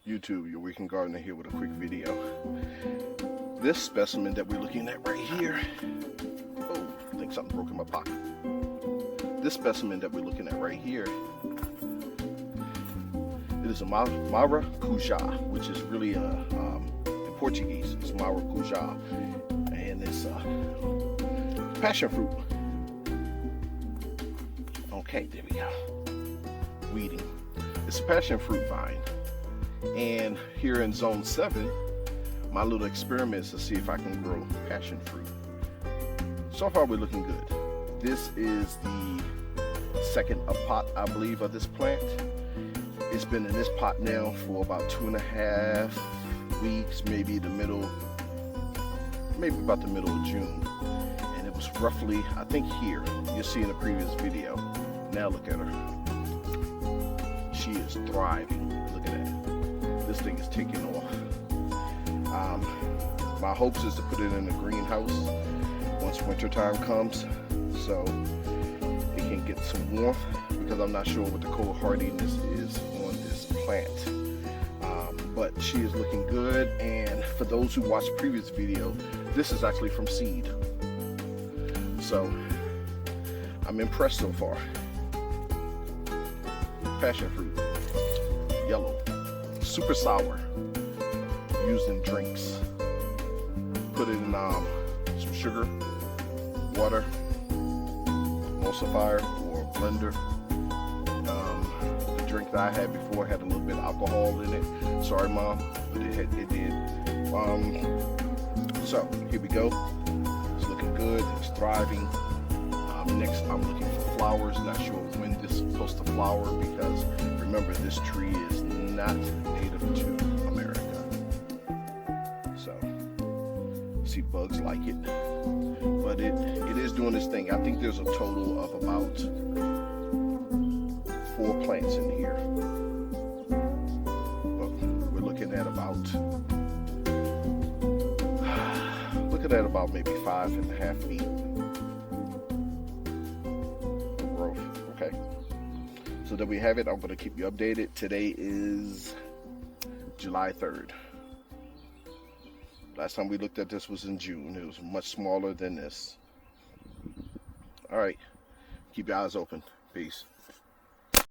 YouTube, Your Weekend Gardener here with a quick video. This specimen that we're looking at right here, oh, I think something broke in my pocket. This specimen that we're looking at right here, it is a maracujá, which is really in Portuguese, it's maracujá, and it's passion fruit. Okay, there we go. Weeding. It's a passion fruit vine. And here in zone 7, my little experiment is to see if I can grow passion fruit. So far we're looking good. This is the second pot, I believe, of this plant. It's been in this pot now for about 2.5 weeks, maybe about the middle of June. And it was roughly, I think here, you'll see in the previous video. Now look at her. She is thriving. Look at that. This thing is taking off. My hopes is to put it in a greenhouse once winter time comes, so it can get some warmth, because I'm not sure what the cold hardiness is on this plant. But she is looking good, and for those who watched the previous video, this is actually from seed. So I'm impressed so far. Passion fruit, yellow, super sour, used in drinks. Put it in some sugar, water, emulsifier, or blender. The drink that I had before had a little bit of alcohol in it. Sorry, Mom, but it did. So here we go. It's looking good. It's thriving. Next, I'm looking for flowers. Not sure when this is supposed to flower, because remember, this tree is not native to America. So, see bugs like it, but it is doing this thing. I think there's a total of about 4 plants in here. Look, we're looking at about maybe 5.5 feet. Okay, so there we have it. I'm going to keep you updated. Today is July 3rd. Last time we looked at this was in June. It was much smaller than this. All right, keep your eyes open. Peace.